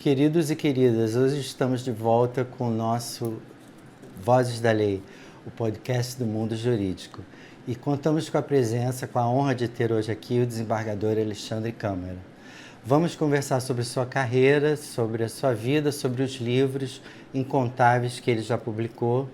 Queridos e queridas, hoje estamos de volta com o nosso Vozes da Lei, o podcast do mundo jurídico. E contamos com a presença, com a honra de ter hoje aqui o desembargador Alexandre Câmara. Vamos conversar sobre sua carreira, sobre a sua vida, sobre os livros incontáveis que ele já publicou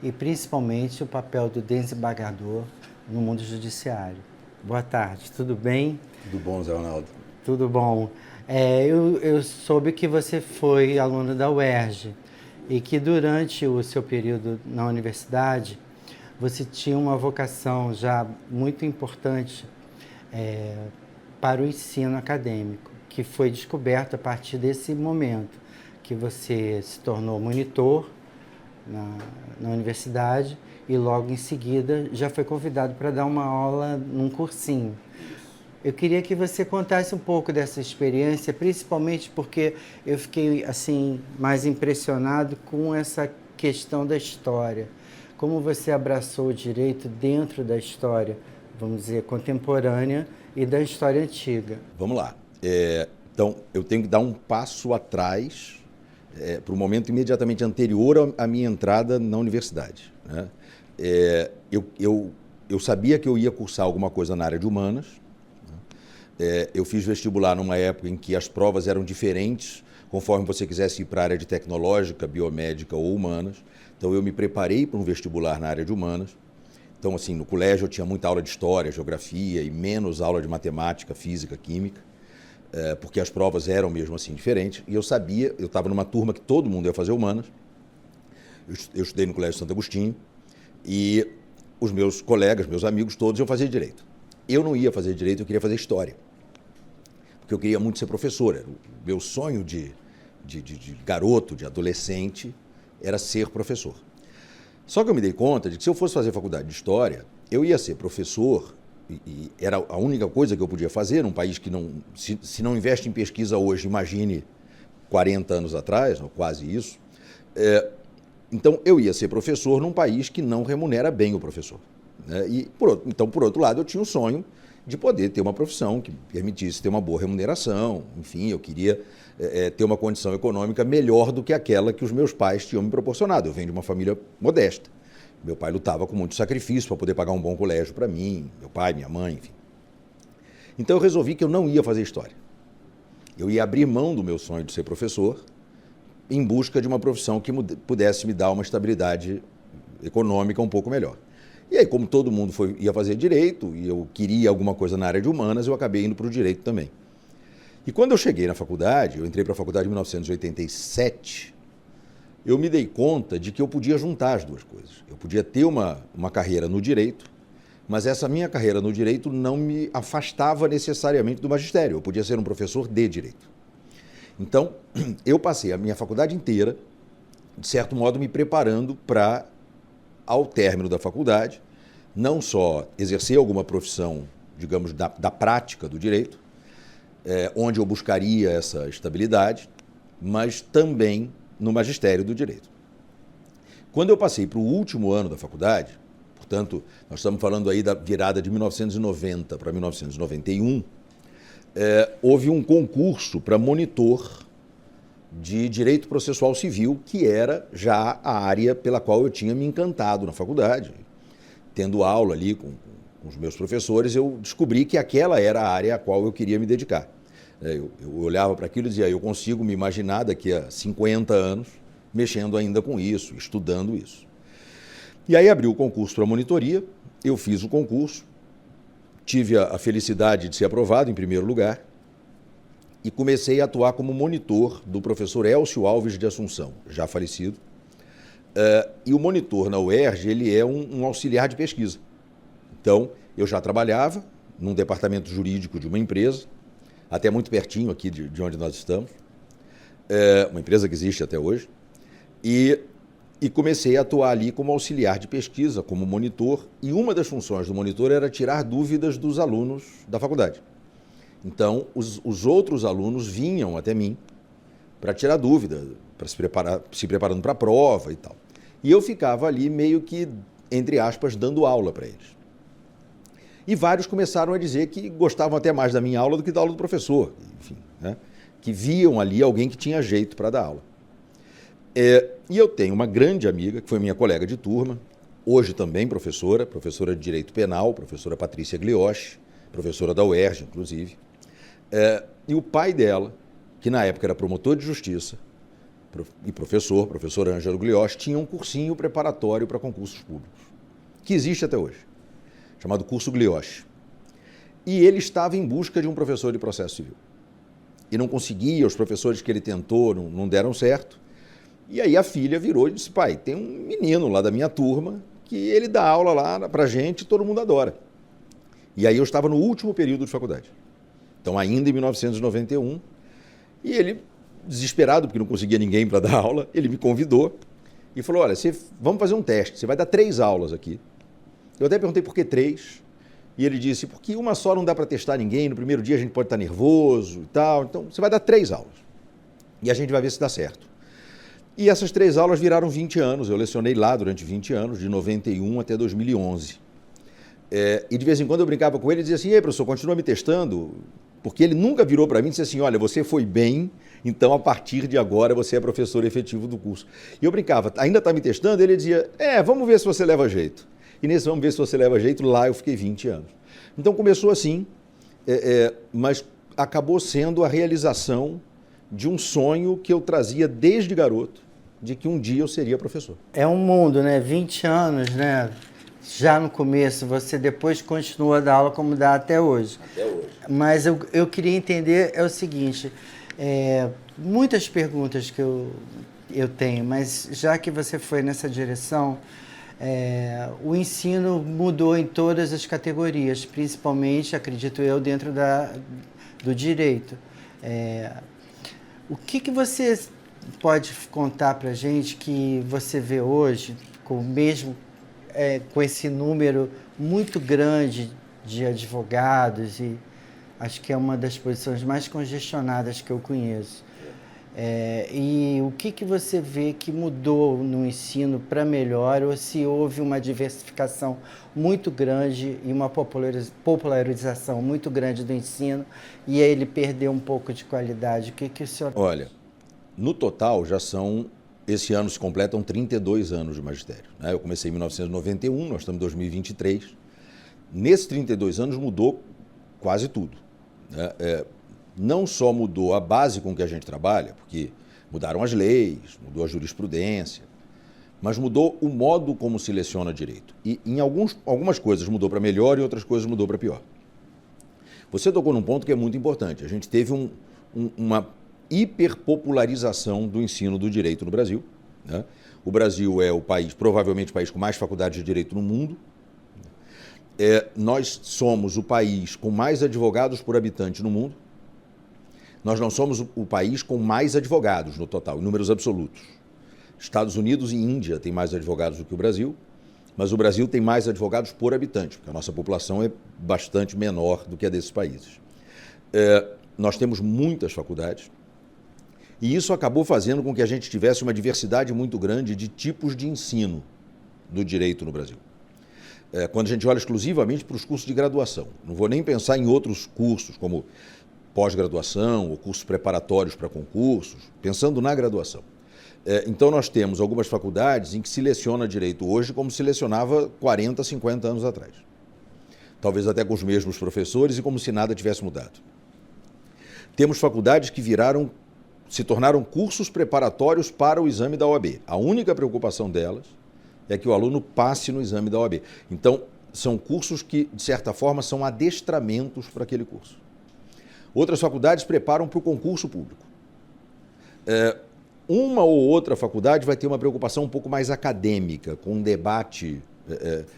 e principalmente o papel do desembargador no mundo judiciário. Boa tarde, tudo bem? Tudo bom, Zé Ronaldo? Tudo bom. Eu soube que você foi aluno da UERJ e que durante o seu período na universidade você tinha uma vocação já muito importante para o ensino acadêmico, que foi descoberto a partir desse momento que você se tornou monitor na universidade e logo em seguida já foi convidado para dar uma aula num cursinho. Eu queria que você contasse um pouco dessa experiência, principalmente porque eu fiquei assim mais impressionado com essa questão da história. Como você abraçou o direito dentro da história, vamos dizer, contemporânea e da história antiga. Vamos lá. Então, eu tenho que dar um passo atrás para o momento imediatamente anterior à minha entrada na universidade, né? Eu sabia que eu ia cursar alguma coisa na área de humanas. Eu fiz vestibular numa época em que as provas eram diferentes, conforme você quisesse ir para a área de tecnológica, biomédica ou humanas. Então, eu me preparei para um vestibular na área de humanas. Então, assim, no colégio eu tinha muita aula de história, geografia e menos aula de matemática, física, química, porque as provas eram mesmo assim diferentes. E eu sabia, eu estava numa turma que todo mundo ia fazer humanas. Eu estudei no Colégio Santo Agostinho e os meus colegas, meus amigos, todos iam fazer direito. Eu não ia fazer direito, eu queria fazer história, porque eu queria muito ser professor. Era o meu sonho de garoto, de adolescente, era ser professor. Só que eu me dei conta de que se eu fosse fazer faculdade de história, eu ia ser professor, e era a única coisa que eu podia fazer num país que não, se não investe em pesquisa hoje, imagine 40 anos atrás, ou quase isso. Então, eu ia ser professor num país que não remunera bem o professor. E, por outro lado, eu tinha o sonho de poder ter uma profissão que permitisse ter uma boa remuneração. Enfim, eu queria ter uma condição econômica melhor do que aquela que os meus pais tinham me proporcionado. Eu venho de uma família modesta. Meu pai lutava com muito sacrifício para poder pagar um bom colégio para mim, meu pai, minha mãe, enfim. Então eu resolvi que eu não ia fazer história. Eu ia abrir mão do meu sonho de ser professor em busca de uma profissão que pudesse me dar uma estabilidade econômica um pouco melhor. E aí, como todo mundo ia fazer direito, e eu queria alguma coisa na área de humanas, eu acabei indo para o direito também. E quando eu cheguei na faculdade, eu entrei para a faculdade em 1987, eu me dei conta de que eu podia juntar as duas coisas. Eu podia ter uma carreira no direito, mas essa minha carreira no direito não me afastava necessariamente do magistério. Eu podia ser um professor de direito. Então, eu passei a minha faculdade inteira, de certo modo, me preparando para, ao término da faculdade, não só exercer alguma profissão, digamos, da prática do direito, onde eu buscaria essa estabilidade, mas também no magistério do direito. Quando eu passei para o último ano da faculdade, portanto, nós estamos falando aí da virada de 1990 para 1991, houve um concurso para monitor de Direito Processual Civil, que era já a área pela qual eu tinha me encantado na faculdade. Tendo aula ali com os meus professores, eu descobri que aquela era a área a qual eu queria me dedicar. Eu olhava para aquilo e dizia, eu consigo me imaginar daqui a 50 anos mexendo ainda com isso, estudando isso. E aí abriu o concurso para monitoria, eu fiz o concurso, tive a felicidade de ser aprovado em primeiro lugar, e comecei a atuar como monitor do professor Elcio Alves de Assunção, já falecido. E o monitor na UERJ, ele é um auxiliar de pesquisa. Então, eu já trabalhava num departamento jurídico de uma empresa, até muito pertinho aqui de onde nós estamos, uma empresa que existe até hoje, e comecei a atuar ali como auxiliar de pesquisa, como monitor, e uma das funções do monitor era tirar dúvidas dos alunos da faculdade. Então, os outros alunos vinham até mim para tirar dúvida, para se preparando para a prova e tal. E eu ficava ali meio que, entre aspas, dando aula para eles. E vários começaram a dizer que gostavam até mais da minha aula do que da aula do professor, enfim, né? que viam ali alguém que tinha jeito para dar aula. E eu tenho uma grande amiga, que foi minha colega de turma, hoje também professora de Direito Penal, professora Patrícia Glioche, professora da UERJ, inclusive. E o pai dela, que na época era promotor de justiça e professor Ângelo Glioche, tinha um cursinho preparatório para concursos públicos, que existe até hoje, chamado Curso Glioche. E ele estava em busca de um professor de processo civil. E não conseguia, os professores que ele tentou não deram certo. E aí a filha virou e disse: pai, tem um menino lá da minha turma que ele dá aula lá pra gente e todo mundo adora. E aí eu estava no último período de faculdade. Então ainda em 1991, e ele, desesperado porque não conseguia ninguém para dar aula, ele me convidou e falou: olha, vamos fazer um teste, você vai dar 3 aulas aqui. Eu até perguntei por que 3, e ele disse: porque uma só não dá para testar ninguém, no primeiro dia a gente pode estar nervoso e tal, então você vai dar 3 aulas. E a gente vai ver se dá certo. E essas 3 aulas viraram 20 anos, eu lecionei lá durante 20 anos, de 91 até 2011. E de vez em quando eu brincava com ele e dizia assim: ei, professor, continua me testando? Porque ele nunca virou para mim e disse assim: olha, você foi bem, então a partir de agora você é professor efetivo do curso. E eu brincava: ainda está me testando? Ele dizia: vamos ver se você leva jeito. E nesse vamos ver se você leva jeito, lá eu fiquei 20 anos. Então começou assim, mas acabou sendo a realização de um sonho que eu trazia desde garoto, de que um dia eu seria professor. É um mundo, né? 20 anos, né? Já no começo, você depois continua a dar aula como dá até hoje. Até hoje. Mas eu queria entender o seguinte, muitas perguntas que eu tenho, mas já que você foi nessa direção, o ensino mudou em todas as categorias, principalmente, acredito eu, dentro do direito. O que você pode contar para a gente que você vê hoje, com esse número muito grande de advogados, e acho que é uma das posições mais congestionadas que eu conheço. E o que você vê que mudou no ensino para melhor, ou se houve uma diversificação muito grande e uma popularização muito grande do ensino e aí ele perdeu um pouco de qualidade? O que o senhor... Olha, no total já são, esse ano se completam 32 anos de magistério, né? Eu comecei em 1991, nós estamos em 2023. Nesses 32 anos mudou quase tudo, né? Não só mudou a base com que a gente trabalha, porque mudaram as leis, mudou a jurisprudência, mas mudou o modo como se leciona direito. E em algumas coisas mudou para melhor e outras coisas mudou para pior. Você tocou num ponto que é muito importante. A gente teve uma hiperpopularização do ensino do direito no Brasil, né? O Brasil é o país, provavelmente o país com mais faculdades de direito no mundo. Nós somos o país com mais advogados por habitante no mundo. Nós não somos o país com mais advogados no total, em números absolutos. Estados Unidos e Índia têm mais advogados do que o Brasil, mas o Brasil tem mais advogados por habitante, porque a nossa população é bastante menor do que a desses países. Nós temos muitas faculdades, e isso acabou fazendo com que a gente tivesse uma diversidade muito grande de tipos de ensino do direito no Brasil. Quando a gente olha exclusivamente para os cursos de graduação, não vou nem pensar em outros cursos, como pós-graduação ou cursos preparatórios para concursos, pensando na graduação. Então nós temos algumas faculdades em que se leciona direito hoje como se lecionava 40, 50 anos atrás. Talvez até com os mesmos professores e como se nada tivesse mudado. Temos faculdades que se tornaram cursos preparatórios para o exame da OAB. A única preocupação delas é que o aluno passe no exame da OAB. Então, são cursos que, de certa forma, são adestramentos para aquele curso. Outras faculdades preparam para o concurso público. Uma ou outra faculdade vai ter uma preocupação um pouco mais acadêmica, com um debate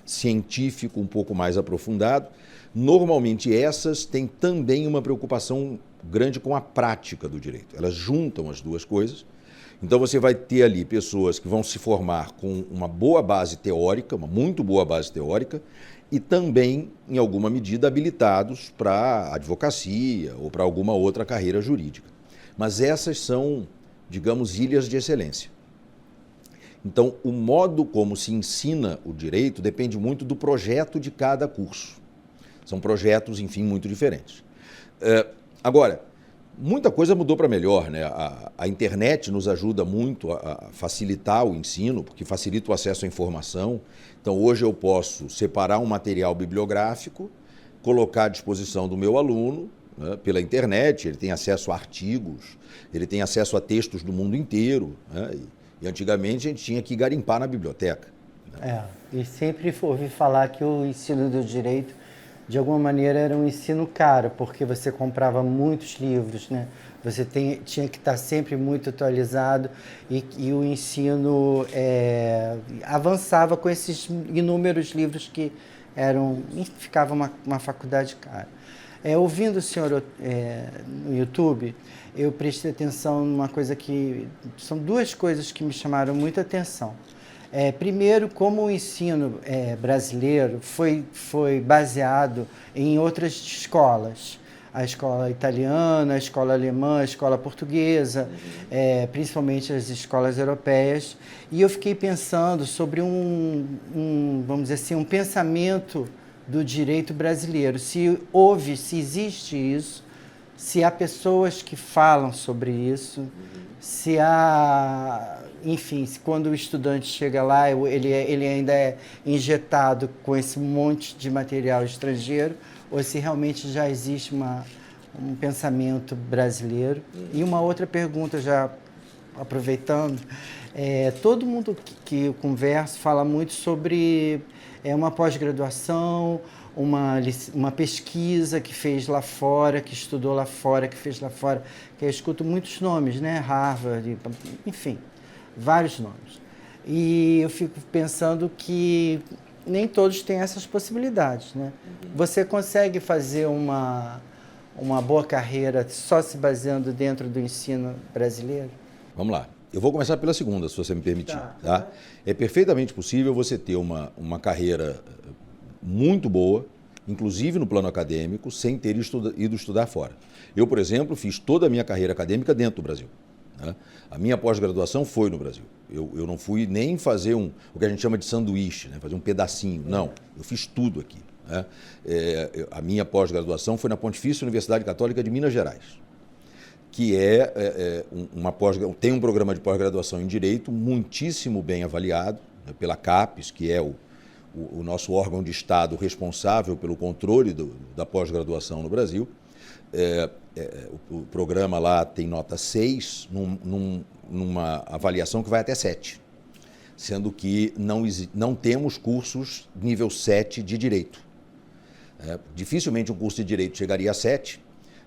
científico um pouco mais aprofundado. Normalmente essas têm também uma preocupação grande com a prática do direito. Elas juntam as duas coisas. Então você vai ter ali pessoas que vão se formar com uma boa base teórica, uma muito boa base teórica, e também, em alguma medida, habilitados para advocacia ou para alguma outra carreira jurídica. Mas essas são, digamos, ilhas de excelência. Então, o modo como se ensina o direito depende muito do projeto de cada curso. São projetos, enfim, muito diferentes. Agora, Muita coisa mudou para melhor, né? A internet nos ajuda muito a facilitar o ensino, porque facilita o acesso à informação. Então, hoje eu posso separar um material bibliográfico, colocar à disposição do meu aluno, né, pela internet. Ele tem acesso a artigos, ele tem acesso a textos do mundo inteiro, né? E antigamente a gente tinha que garimpar na biblioteca. E sempre ouvi falar que o ensino do direito, de alguma maneira, era um ensino caro, porque você comprava muitos livros, né? Você tinha que estar sempre muito atualizado e o ensino avançava com esses inúmeros livros que ficava uma faculdade cara. Ouvindo o senhor no YouTube, eu prestei atenção numa coisa são duas coisas que me chamaram muita atenção. Primeiro, como o ensino brasileiro foi baseado em outras escolas. A escola italiana, a escola alemã, a escola portuguesa, principalmente as escolas europeias. E eu fiquei pensando sobre vamos dizer assim, um pensamento do direito brasileiro. Se existe isso, se há pessoas que falam sobre isso, se há... Enfim, quando o estudante chega lá, ele ainda é injetado com esse monte de material estrangeiro, ou se realmente já existe um pensamento brasileiro. E uma outra pergunta, já aproveitando, todo mundo que eu converso fala muito sobre uma pós-graduação, uma pesquisa que fez lá fora, que estudou lá fora, que fez lá fora, que eu escuto muitos nomes, né? Harvard, enfim, vários nomes. E eu fico pensando que nem todos têm essas possibilidades, né? Você consegue fazer uma boa carreira só se baseando dentro do ensino brasileiro? Vamos lá. Eu vou começar pela segunda, se você me permitir. Tá? É perfeitamente possível você ter uma carreira muito boa, inclusive no plano acadêmico, sem ter ido estudar fora. Eu, por exemplo, fiz toda a minha carreira acadêmica dentro do Brasil. Né? A minha pós-graduação foi no Brasil. Eu não fui nem fazer o que a gente chama de sanduíche, né? Fazer um pedacinho. Não, eu fiz tudo aqui. Né? A minha pós-graduação foi na Pontifícia Universidade Católica de Minas Gerais, que tem um programa de pós-graduação em Direito muitíssimo bem avaliado, né, pela CAPES, que é o nosso órgão de Estado responsável pelo controle da pós-graduação no Brasil. O programa lá tem nota 6, numa avaliação que vai até 7, sendo que não temos cursos nível 7 de Direito. Dificilmente um curso de Direito chegaria a 7,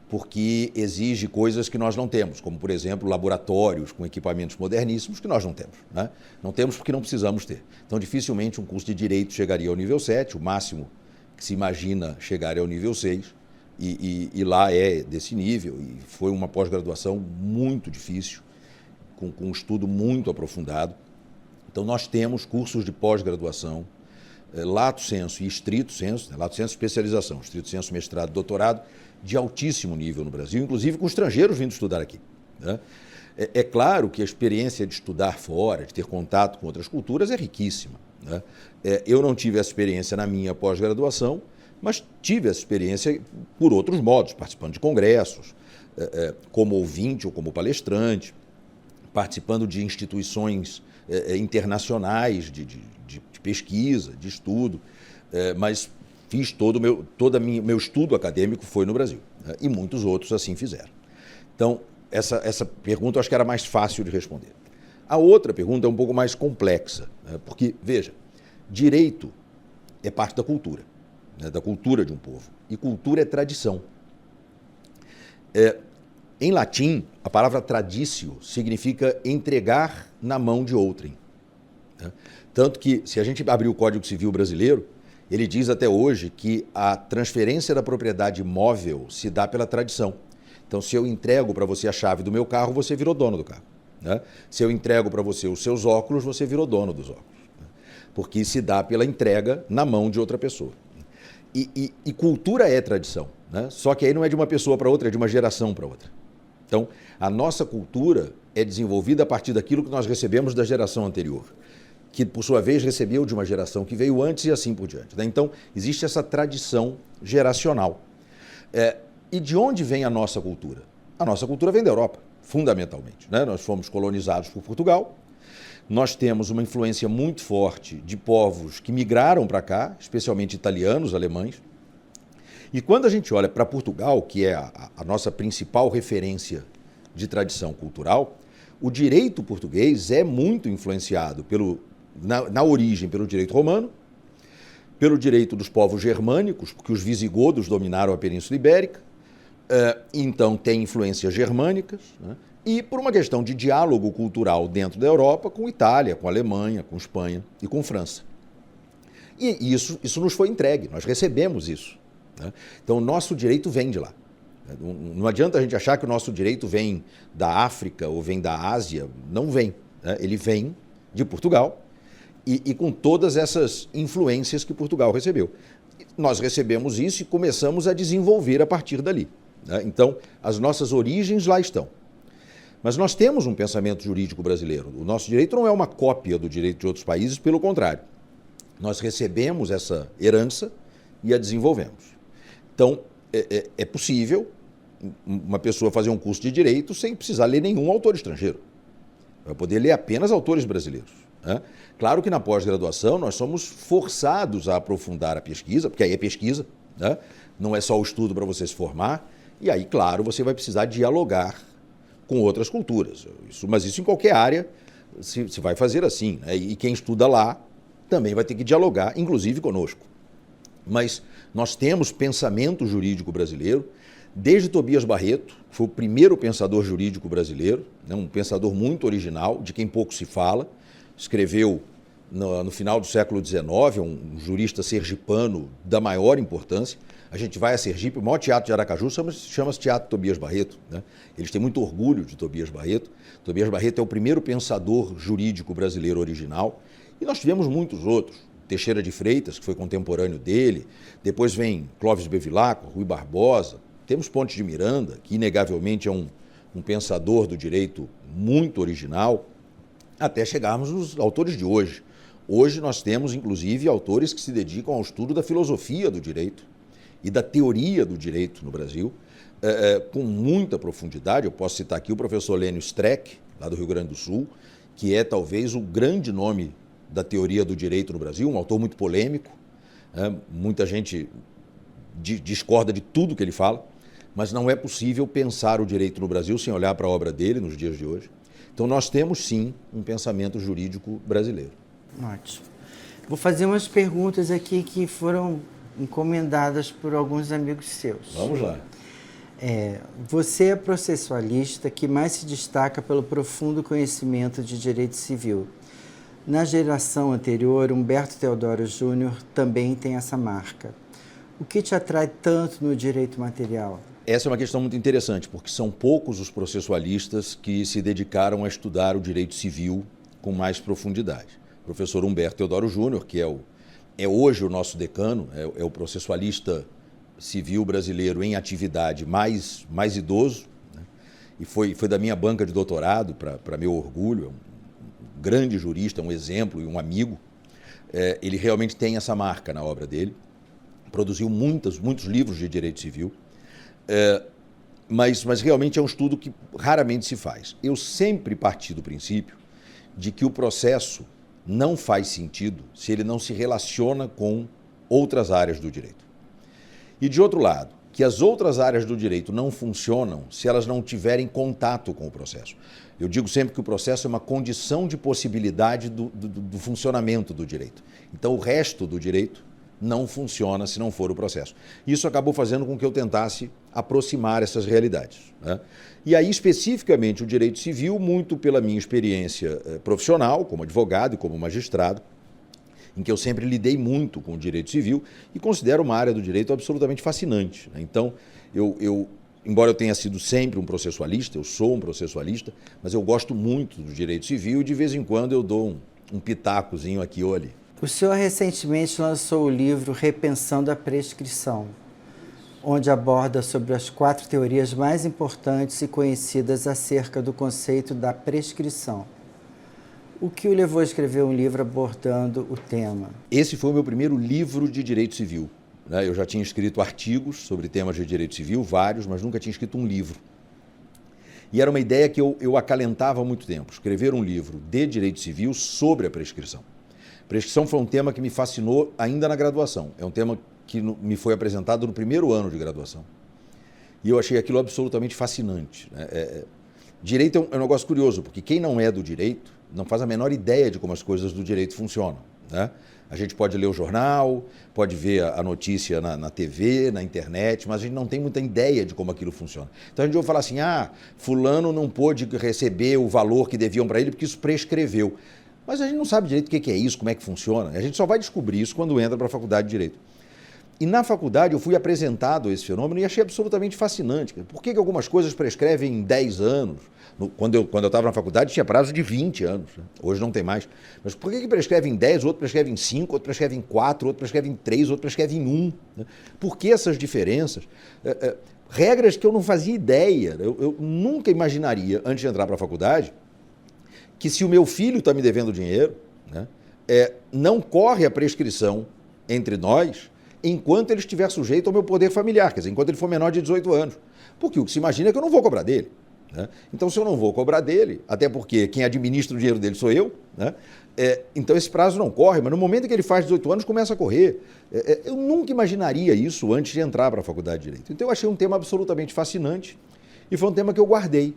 porque exige coisas que nós não temos, como, por exemplo, laboratórios com equipamentos moderníssimos que nós não temos. Né? Não temos porque não precisamos ter. Então, dificilmente um curso de Direito chegaria ao nível 7, o máximo que se imagina chegar é ao nível 6, e lá é desse nível, e foi uma pós-graduação muito difícil, com um estudo muito aprofundado. Então, nós temos cursos de pós-graduação, lato sensu e estrito sensu, né? Lato sensu especialização, estrito sensu mestrado, doutorado, de altíssimo nível no Brasil, inclusive com estrangeiros vindo estudar aqui. Né? É claro que a experiência de estudar fora, de ter contato com outras culturas, é riquíssima. Né? Eu não tive essa experiência na minha pós-graduação, mas tive essa experiência por outros modos, participando de congressos, como ouvinte ou como palestrante, participando de instituições internacionais de pesquisa, de estudo, mas fiz todo o meu estudo acadêmico foi no Brasil, né? E muitos outros assim fizeram. Então, essa pergunta eu acho que era mais fácil de responder. A outra pergunta é um pouco mais complexa, né? Porque, veja, direito é parte da cultura, né? Da cultura de um povo, e cultura é tradição. Em latim, a palavra traditio significa entregar na mão de outrem. Né? Tanto que, se a gente abrir o Código Civil brasileiro, ele diz até hoje que a transferência da propriedade móvel se dá pela tradição. Então, se eu entrego para você a chave do meu carro, você virou dono do carro. Né? Se eu entrego para você os seus óculos, você virou dono dos óculos. Né? Porque se dá pela entrega na mão de outra pessoa. E cultura é tradição. Né? Só que aí não é de uma pessoa para outra, é de uma geração para outra. Então, a nossa cultura é desenvolvida a partir daquilo que nós recebemos da geração anterior, que, por sua vez, recebeu de uma geração que veio antes e assim por diante. Né? Então, existe essa tradição geracional. E de onde vem a nossa cultura? A nossa cultura vem da Europa, fundamentalmente, né? Nós fomos colonizados por Portugal, nós temos uma influência muito forte de povos que migraram para cá, especialmente italianos, alemães. E quando a gente olha para Portugal, que é a nossa principal referência de tradição cultural, o direito português é muito influenciado na origem pelo direito romano, pelo direito dos povos germânicos, porque os visigodos dominaram a Península Ibérica, então tem influências germânicas, né? E por uma questão de diálogo cultural dentro da Europa com Itália, com Alemanha, com Espanha e com França. E isso nos foi entregue, nós recebemos isso, né? Então o nosso direito vem de lá. Não adianta a gente achar que o nosso direito vem da África ou vem da Ásia, não vem, né? Ele vem de Portugal e com todas essas influências que Portugal recebeu. Nós recebemos isso e começamos a desenvolver a partir dali, né? Então as nossas origens lá estão. Mas nós temos um pensamento jurídico brasileiro. O nosso direito não é uma cópia do direito de outros países, pelo contrário. Nós recebemos essa herança e a desenvolvemos. Então, é possível uma pessoa fazer um curso de direito sem precisar ler nenhum autor estrangeiro. Vai poder ler apenas autores brasileiros, né? Claro que na pós-graduação nós somos forçados a aprofundar a pesquisa, porque aí é pesquisa, né? Não é só o estudo para você se formar. E aí, claro, você vai precisar dialogar com outras culturas. Mas isso em qualquer área se vai fazer assim, né? E quem estuda lá também vai ter que dialogar, inclusive conosco. Mas nós temos pensamento jurídico brasileiro, desde Tobias Barreto, que foi o primeiro pensador jurídico brasileiro, né? Um pensador muito original, de quem pouco se fala, escreveu no final do século XIX, um jurista sergipano da maior importância. A gente vai a Sergipe, o maior teatro de Aracaju chama-se Teatro Tobias Barreto, né? Eles têm muito orgulho de Tobias Barreto. Tobias Barreto é o primeiro pensador jurídico brasileiro original. E nós tivemos muitos outros. Teixeira de Freitas, que foi contemporâneo dele. Depois vem Clóvis Bevilacqua, Rui Barbosa. Temos Pontes de Miranda, que inegavelmente é um pensador do direito muito original, até chegarmos nos autores de hoje. Hoje nós temos, inclusive, autores que se dedicam ao estudo da filosofia do direito e da teoria do direito no Brasil, com muita profundidade. Eu posso citar aqui o professor Lênio Streck, lá do Rio Grande do Sul, que é talvez o grande nome da teoria do direito no Brasil, um autor muito polêmico, né? Muita gente discorda de tudo que ele fala, mas não é possível pensar o direito no Brasil sem olhar para a obra dele nos dias de hoje. Então nós temos sim um pensamento jurídico brasileiro. Ótimo. Vou fazer umas perguntas aqui que foram encomendadas por alguns amigos seus. Vamos lá. Você é processualista que mais se destaca pelo profundo conhecimento de direito civil. Na geração anterior, Humberto Teodoro Júnior também tem essa marca. O que te atrai tanto no direito material? Essa é uma questão muito interessante, porque são poucos os processualistas que se dedicaram a estudar o direito civil com mais profundidade. O professor Humberto Teodoro Júnior, que é hoje o nosso decano, é o processualista civil brasileiro em atividade mais idoso, né? E foi da minha banca de doutorado, para meu orgulho, é um grande jurista, um exemplo e um amigo. Ele realmente tem essa marca na obra dele, produziu muitos livros de direito civil, mas realmente é um estudo que raramente se faz. Eu sempre parti do princípio de que o processo não faz sentido se ele não se relaciona com outras áreas do direito. E, de outro lado, que as outras áreas do direito não funcionam se elas não tiverem contato com o processo. Eu digo sempre que o processo é uma condição de possibilidade do funcionamento do direito. Então, o resto do direito não funciona se não for o processo. Isso acabou fazendo com que eu tentasse aproximar essas realidades, né? E aí, especificamente, o direito civil, muito pela minha experiência profissional, como advogado e como magistrado, em que eu sempre lidei muito com o direito civil e considero uma área do direito absolutamente fascinante, né? Então, embora eu tenha sido sempre um processualista, eu sou um processualista, mas eu gosto muito do direito civil e de vez em quando eu dou um pitacozinho aqui ou ali. O senhor recentemente lançou o livro Repensando a Prescrição, onde aborda sobre as 4 teorias mais importantes e conhecidas acerca do conceito da prescrição. O que o levou a escrever um livro abordando o tema? Esse foi o meu primeiro livro de direito civil, né? Eu já tinha escrito artigos sobre temas de direito civil, vários, mas nunca tinha escrito um livro. E era uma ideia que eu acalentava há muito tempo, escrever um livro de direito civil sobre a prescrição. Prescrição foi um tema que me fascinou ainda na graduação. É um tema que me foi apresentado no primeiro ano de graduação. E eu achei aquilo absolutamente fascinante. Direito é um negócio curioso, porque quem não é do direito não faz a menor ideia de como as coisas do direito funcionam, né? A gente pode ler o jornal, pode ver a notícia na TV, na internet, mas a gente não tem muita ideia de como aquilo funciona. Então a gente vai falar assim, fulano não pôde receber o valor que deviam para ele porque isso prescreveu. Mas a gente não sabe direito o que é isso, como é que funciona. A gente só vai descobrir isso quando entra para a faculdade de Direito. E na faculdade eu fui apresentado a esse fenômeno e achei absolutamente fascinante. Por que algumas coisas prescrevem em 10 anos? Quando eu estava na faculdade tinha prazo de 20 anos, né? Hoje não tem mais. Mas por que prescreve em 10, outro prescreve em 5, outro prescreve em 4, outro prescreve em 3, outro prescreve em 1? Né? Por que essas diferenças? Regras que eu não fazia ideia. Eu nunca imaginaria, antes de entrar para a faculdade, que se o meu filho está me devendo dinheiro, né, não corre a prescrição entre nós enquanto ele estiver sujeito ao meu poder familiar, quer dizer, enquanto ele for menor de 18 anos. Porque o que se imagina é que eu não vou cobrar dele. Né? Então, se eu não vou cobrar dele, até porque quem administra o dinheiro dele sou eu, né? Então esse prazo não corre, mas no momento em que ele faz 18 anos, começa a correr. Eu nunca imaginaria isso antes de entrar para a faculdade de Direito. Então eu achei um tema absolutamente fascinante e foi um tema que eu guardei.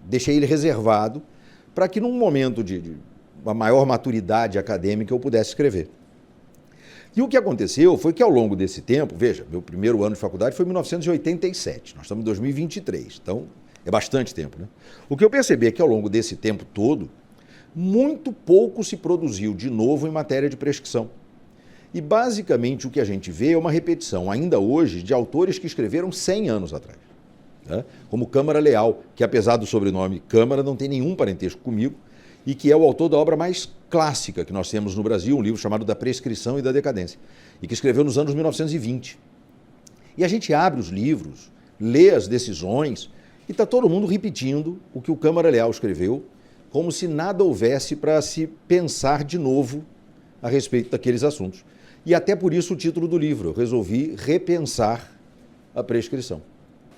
Deixei ele reservado para que num momento de uma maior maturidade acadêmica eu pudesse escrever. E o que aconteceu foi que ao longo desse tempo, veja, meu primeiro ano de faculdade foi em 1987, nós estamos em 2023, então é bastante tempo, né? O que eu percebi é que ao longo desse tempo todo, muito pouco se produziu de novo em matéria de prescrição. E basicamente o que a gente vê é uma repetição, ainda hoje, de autores que escreveram 100 anos atrás. Né? Como Câmara Leal, que apesar do sobrenome Câmara, não tem nenhum parentesco comigo, e que é o autor da obra mais clássica que nós temos no Brasil, um livro chamado Da Prescrição e da Decadência, e que escreveu nos anos 1920. E a gente abre os livros, lê as decisões, e está todo mundo repetindo o que o Câmara Leal escreveu, como se nada houvesse para se pensar de novo a respeito daqueles assuntos. E até por isso o título do livro, eu resolvi repensar a prescrição.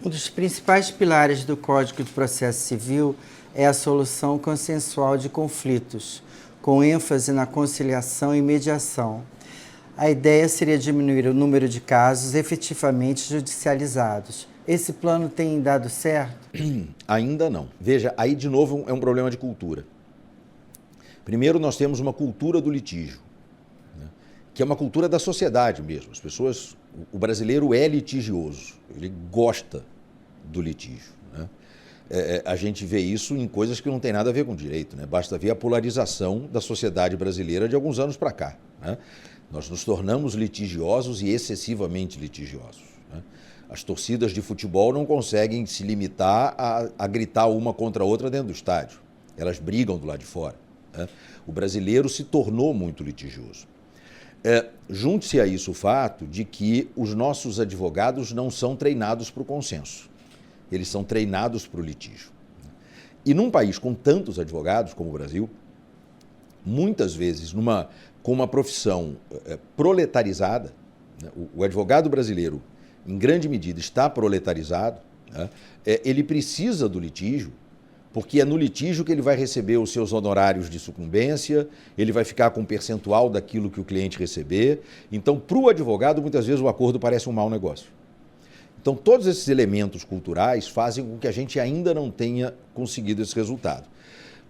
Um dos principais pilares do Código de Processo Civil é a solução consensual de conflitos, com ênfase na conciliação e mediação. A ideia seria diminuir o número de casos efetivamente judicializados. Esse plano tem dado certo? Ainda não. Veja, aí de novo é um problema de cultura. Primeiro, nós temos uma cultura do litígio, né, que é uma cultura da sociedade mesmo. As pessoas, o brasileiro é litigioso, ele gosta do litígio. Né? A gente vê isso em coisas que não tem nada a ver com direito, né? Basta ver a polarização da sociedade brasileira de alguns anos para cá. Né? Nós nos tornamos litigiosos e excessivamente litigiosos. Né? As torcidas de futebol não conseguem se limitar a gritar uma contra a outra dentro do estádio. Elas brigam do lado de fora. Né? O brasileiro se tornou muito litigioso. Junte-se a isso o fato de que os nossos advogados não são treinados para o consenso. Eles são treinados para o litígio. E num país com tantos advogados como o Brasil, muitas vezes com uma profissão proletarizada, né? O advogado brasileiro, em grande medida, está proletarizado, né? Ele precisa do litígio, porque é no litígio que ele vai receber os seus honorários de sucumbência, ele vai ficar com um percentual daquilo que o cliente receber. Então, para o advogado, muitas vezes o acordo parece um mau negócio. Então, todos esses elementos culturais fazem com que a gente ainda não tenha conseguido esse resultado.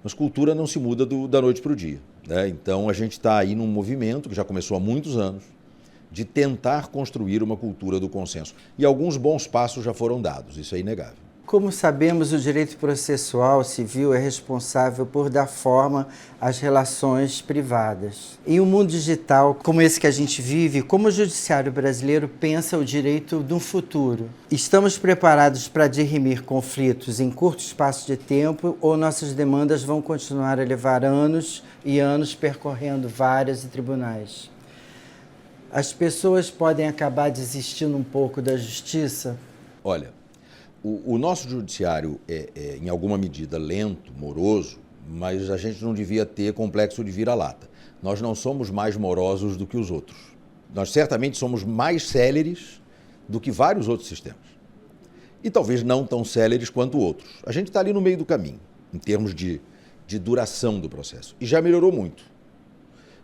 Mas cultura não se muda da noite para o dia. Né? Então, a gente está aí num movimento que já começou há muitos anos, de tentar construir uma cultura do consenso. E alguns bons passos já foram dados, isso é inegável. Como sabemos, o direito processual civil é responsável por dar forma às relações privadas. Em um mundo digital como esse que a gente vive, como o judiciário brasileiro pensa o direito do futuro? Estamos preparados para dirimir conflitos em curto espaço de tempo ou nossas demandas vão continuar a levar anos e anos percorrendo vários tribunais? As pessoas podem acabar desistindo um pouco da justiça? Olha, o nosso judiciário é, em alguma medida, lento, moroso, mas a gente não devia ter complexo de vira-lata. Nós não somos mais morosos do que os outros. Nós certamente somos mais céleres do que vários outros sistemas. e talvez não tão céleres quanto outros. A gente está ali no meio do caminho, em termos de duração do processo, e já melhorou muito.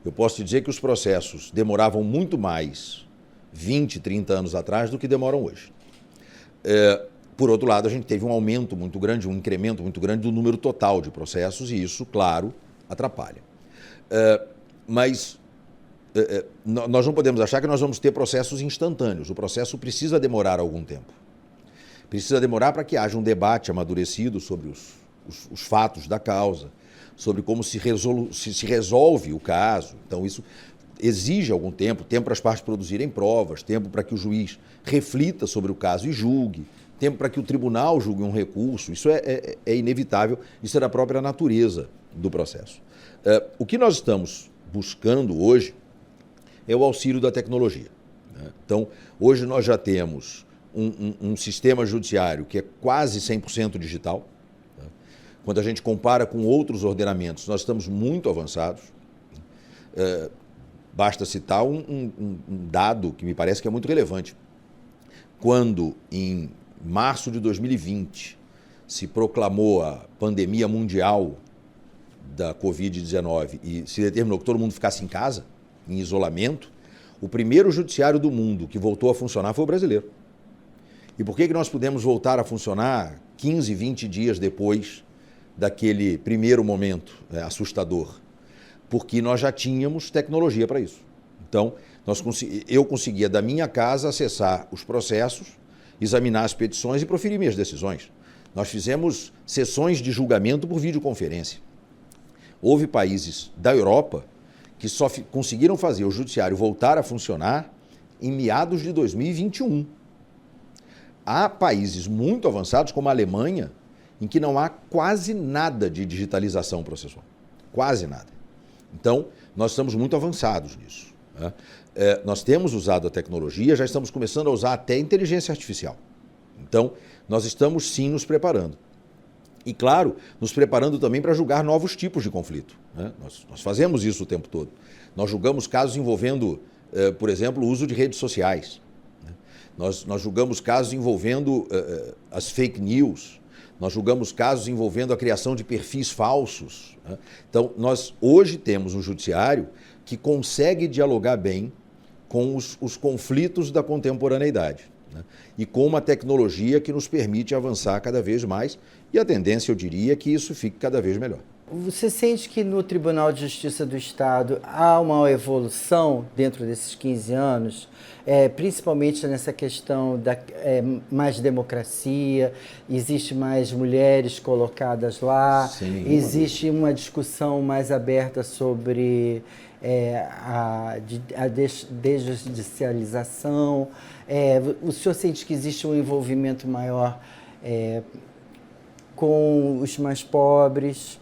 Eu posso te dizer que os processos demoravam muito mais 20, 30 anos atrás do que demoram hoje. Por outro lado, a gente teve um aumento muito grande, um incremento muito grande do número total de processos, e isso, claro, atrapalha. Mas nós não podemos achar que nós vamos ter processos instantâneos. O processo precisa demorar algum tempo. Precisa demorar para que haja um debate amadurecido sobre os fatos da causa, sobre como se resolve o caso. Então, isso exige algum tempo, tempo para as partes produzirem provas, tempo para que o juiz reflita sobre o caso e julgue, tempo para que o tribunal julgue um recurso. Isso é inevitável, isso é da própria natureza do processo. O que nós estamos buscando hoje é o auxílio da tecnologia. Então, hoje nós já temos um sistema judiciário que é quase 100% digital. Quando a gente compara com outros ordenamentos, nós estamos muito avançados. Basta citar um dado que me parece que é muito relevante. Quando, em março de 2020, se proclamou a pandemia mundial da Covid-19 e se determinou que todo mundo ficasse em casa, em isolamento, o primeiro judiciário do mundo que voltou a funcionar foi o brasileiro. E por que nós pudemos voltar a funcionar 15, 20 dias depois daquele primeiro momento assustador? Porque nós já tínhamos tecnologia para isso. Então, eu conseguia da minha casa acessar os processos, examinar as petições e proferir minhas decisões. Nós fizemos sessões de julgamento por videoconferência. Houve países da Europa que só conseguiram fazer o judiciário voltar a funcionar em meados de 2021. Há países muito avançados, como a Alemanha, em que não há quase nada de digitalização processual. Quase nada. Então, nós estamos muito avançados nisso. Nós temos usado a tecnologia, já estamos começando a usar até inteligência artificial. Então, nós estamos sim nos preparando. E, claro, nos preparando também para julgar novos tipos de conflito. Nós fazemos isso o tempo todo. Nós julgamos casos envolvendo, por exemplo, o uso de redes sociais. Nós julgamos casos envolvendo as fake news. Nós julgamos casos envolvendo a criação de perfis falsos. Então, nós hoje temos um judiciário que consegue dialogar bem com os conflitos da contemporaneidade, e com uma tecnologia que nos permite avançar cada vez mais, e a tendência, eu diria, é que isso fique cada vez melhor. Você sente que no Tribunal de Justiça do Estado há uma evolução dentro desses 15 anos, principalmente nessa questão da mais democracia, existe mais mulheres colocadas lá, existe uma discussão mais aberta sobre a desjudicialização? O senhor sente que existe um envolvimento maior com os mais pobres,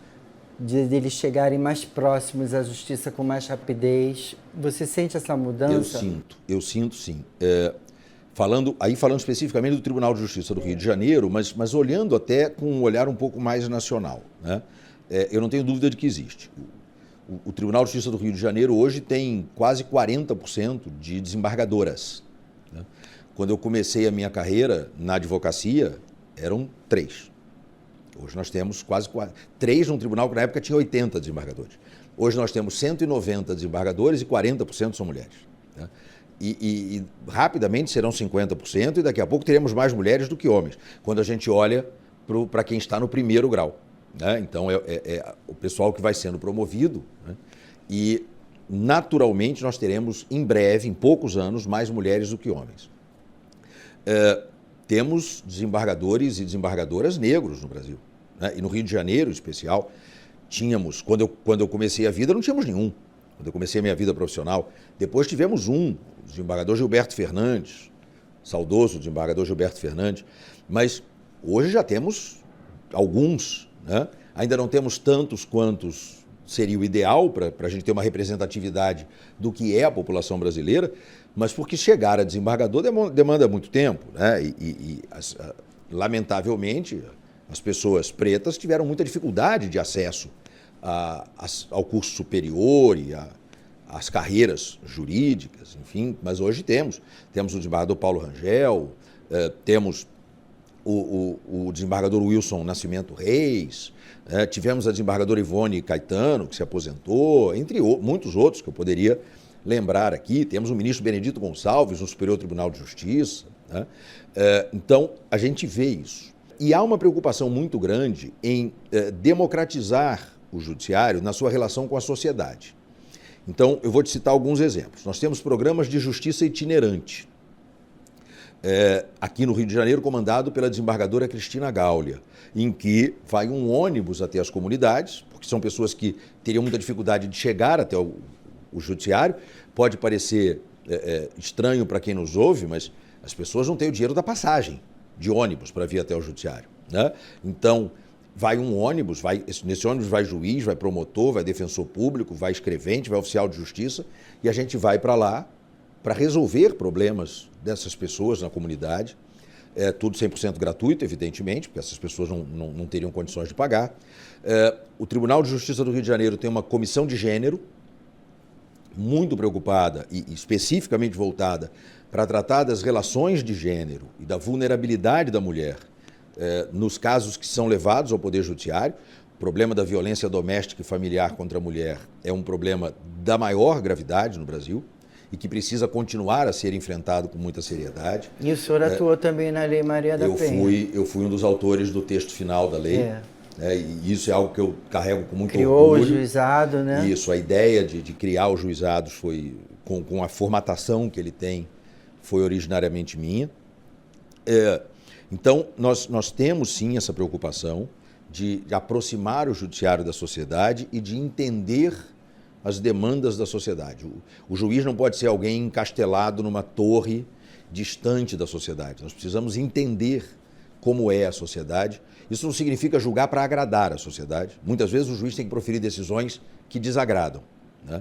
deles chegarem mais próximos à justiça com mais rapidez? Você sente essa mudança? Eu sinto sim. Falando especificamente do Tribunal de Justiça do Rio de Janeiro, mas olhando até com um olhar um pouco mais nacional, eu não tenho dúvida de que existe. O Tribunal de Justiça do Rio de Janeiro hoje tem quase 40% de desembargadoras. Quando eu comecei a minha carreira na advocacia, eram 3. Hoje nós temos quase 3 num tribunal que na época tinha 80 desembargadores. Hoje nós temos 190 desembargadores e 40% são mulheres. E rapidamente serão 50% e daqui a pouco teremos mais mulheres do que homens, quando a gente olha para quem está no primeiro grau. Então é o pessoal que vai sendo promovido, e naturalmente nós teremos em breve, em poucos anos, mais mulheres do que homens. Temos desembargadores e desembargadoras negros no Brasil, e no Rio de Janeiro em especial. Tínhamos, quando eu comecei a vida, não tínhamos nenhum. Quando eu comecei a minha vida profissional, depois tivemos o desembargador Gilberto Fernandes, saudoso desembargador Gilberto Fernandes, mas hoje já temos alguns, ainda não temos tantos quantos seria o ideal para a gente ter uma representatividade do que é a população brasileira, mas porque chegar a desembargador demanda muito tempo, lamentavelmente, as pessoas pretas tiveram muita dificuldade de acesso ao curso superior e às carreiras jurídicas, enfim, mas hoje temos o desembargador Paulo Rangel, temos o desembargador Wilson Nascimento Reis, tivemos a desembargadora Ivone Caetano, que se aposentou, entre muitos outros que eu poderia lembrar aqui. Temos o ministro Benedito Gonçalves, no Superior Tribunal de Justiça. Né? Então, a gente vê isso. E há uma preocupação muito grande em democratizar o judiciário na sua relação com a sociedade. Então, eu vou te citar alguns exemplos. Nós temos programas de justiça itinerante, aqui no Rio de Janeiro, comandado pela desembargadora Cristina Gaulia, em que vai um ônibus até as comunidades, porque são pessoas que teriam muita dificuldade de chegar até o judiciário. Pode parecer estranho para quem nos ouve, mas as pessoas não têm o dinheiro da passagem de ônibus para vir até o judiciário, né? Então, vai um ônibus, nesse ônibus vai juiz, vai promotor, vai defensor público, vai escrevente, vai oficial de justiça, e a gente vai para lá para resolver problemas dessas pessoas na comunidade. Tudo 100% gratuito, evidentemente, porque essas pessoas não teriam condições de pagar. O Tribunal de Justiça do Rio de Janeiro tem uma comissão de gênero muito preocupada e especificamente voltada para tratar das relações de gênero e da vulnerabilidade da mulher nos casos que são levados ao Poder Judiciário. O problema da violência doméstica e familiar contra a mulher é um problema da maior gravidade no Brasil e que precisa continuar a ser enfrentado com muita seriedade. E o senhor atuou também na Lei Maria da Penha. Eu fui um dos autores do texto final da lei. E isso é algo que eu carrego com muito orgulho. Criou o juizado, né? Isso, a ideia de criar os juizados foi, com a formatação que ele tem, foi originariamente minha. Então, nós temos sim essa preocupação de aproximar o judiciário da sociedade e de entender as demandas da sociedade. O juiz não pode ser alguém encastelado numa torre distante da sociedade. Nós precisamos entender como é a sociedade. Isso não significa julgar para agradar a sociedade. Muitas vezes o juiz tem que proferir decisões que desagradam, né?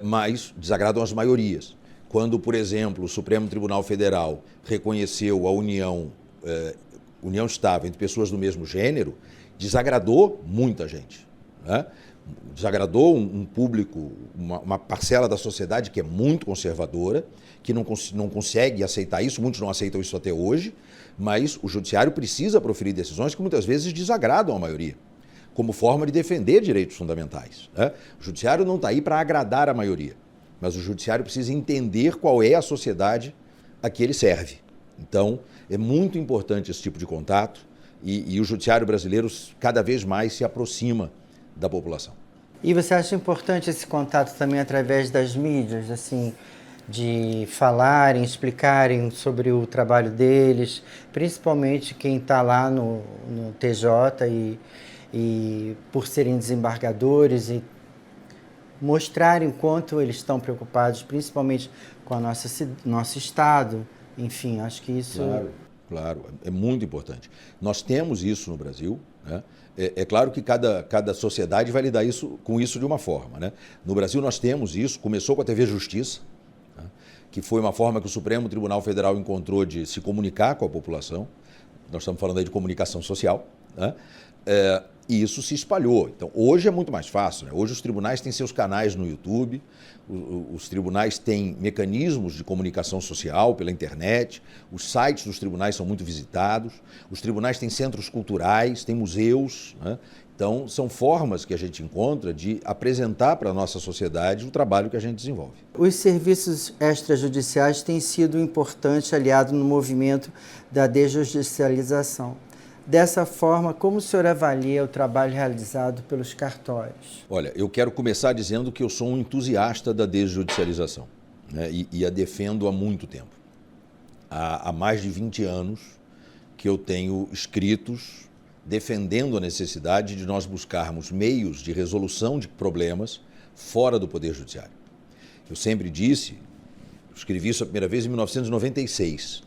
Mas desagradam as maiorias. Quando, por exemplo, o Supremo Tribunal Federal reconheceu a união estável entre pessoas do mesmo gênero, desagradou muita gente, né? Desagradou um público, uma parcela da sociedade que é muito conservadora, que não consegue aceitar isso. Muitos não aceitam isso até hoje, mas o judiciário precisa proferir decisões que muitas vezes desagradam a maioria, como forma de defender direitos fundamentais, né? O judiciário não está aí para agradar a maioria, mas o judiciário precisa entender qual é a sociedade a que ele serve. Então, é muito importante esse tipo de contato e o judiciário brasileiro cada vez mais se aproxima da população. E você acha importante esse contato também através das mídias, assim, de falarem, explicarem sobre o trabalho deles, principalmente quem está lá no TJ e por serem desembargadores, e mostrarem o quanto eles estão preocupados, principalmente com a nosso Estado. Enfim, acho que isso... Claro, é muito importante. Nós temos isso no Brasil, né? É claro que cada sociedade vai lidar com isso de uma forma, né? No Brasil nós temos isso, começou com a TV Justiça, né? Que foi uma forma que o Supremo Tribunal Federal encontrou de se comunicar com a população. Nós estamos falando aí de comunicação social, né? E isso se espalhou. Então, hoje é muito mais fácil, né? Hoje os tribunais têm seus canais no YouTube, os tribunais têm mecanismos de comunicação social pela internet, os sites dos tribunais são muito visitados, os tribunais têm centros culturais, têm museus, né? Então, são formas que a gente encontra de apresentar para a nossa sociedade o trabalho que a gente desenvolve. Os serviços extrajudiciais têm sido um importante aliado no movimento da desjudicialização. Dessa forma, como o senhor avalia o trabalho realizado pelos cartórios? Olha, eu quero começar dizendo que eu sou um entusiasta da desjudicialização, né? E a defendo há muito tempo. Há mais de 20 anos que eu tenho escritos defendendo a necessidade de nós buscarmos meios de resolução de problemas fora do Poder Judiciário. Eu sempre disse, escrevi isso a primeira vez em 1996,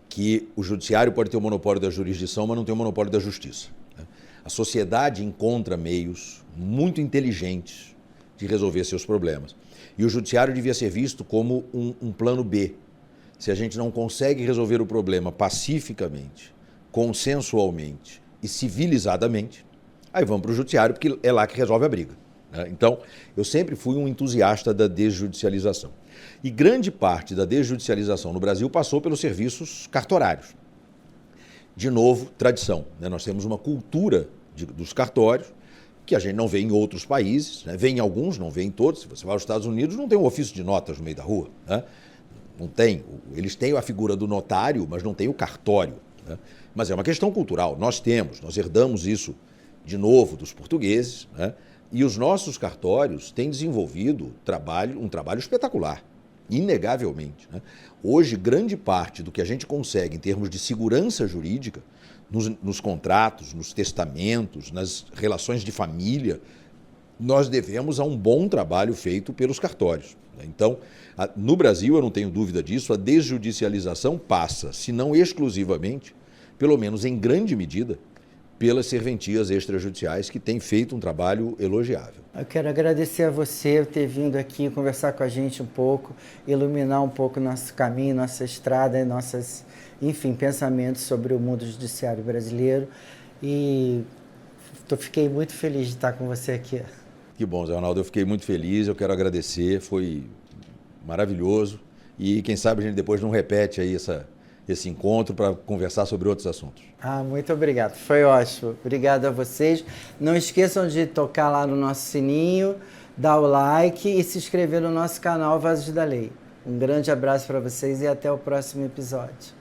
que o judiciário pode ter o monopólio da jurisdição, mas não tem o monopólio da justiça, né? A sociedade encontra meios muito inteligentes de resolver seus problemas. E o judiciário devia ser visto como um plano B. Se a gente não consegue resolver o problema pacificamente, consensualmente e civilizadamente, aí vamos para o judiciário, porque é lá que resolve a briga, né? Então, eu sempre fui um entusiasta da desjudicialização. E grande parte da desjudicialização no Brasil passou pelos serviços cartorários. de novo, tradição, né? Nós temos uma cultura dos cartórios que a gente não vê em outros países, né? Vê em alguns, não vê em todos. Se você vai aos Estados Unidos, não tem um ofício de notas no meio da rua, né? Não tem. Eles têm a figura do notário, mas não tem o cartório, né? Mas é uma questão cultural. Nós herdamos isso de novo dos portugueses, né? E os nossos cartórios têm desenvolvido um trabalho espetacular, inegavelmente, né? Hoje, grande parte do que a gente consegue em termos de segurança jurídica, nos contratos, nos testamentos, nas relações de família, nós devemos a um bom trabalho feito pelos cartórios. Então, no Brasil, eu não tenho dúvida disso, a desjudicialização passa, se não exclusivamente, pelo menos em grande medida, pelas serventias extrajudiciais que têm feito um trabalho elogiável. Eu quero agradecer a você por ter vindo aqui conversar com a gente um pouco, iluminar um pouco nosso caminho, nossa estrada, pensamentos sobre o mundo judiciário brasileiro. E fiquei muito feliz de estar com você aqui. Que bom, Zé Ronaldo, eu fiquei muito feliz, eu quero agradecer, foi maravilhoso. E quem sabe a gente depois não repete aí esse encontro para conversar sobre outros assuntos. Muito obrigado, foi ótimo. Obrigado a vocês. Não esqueçam de tocar lá no nosso sininho, dar o like e se inscrever no nosso canal Vasos da Lei. Um grande abraço para vocês e até o próximo episódio.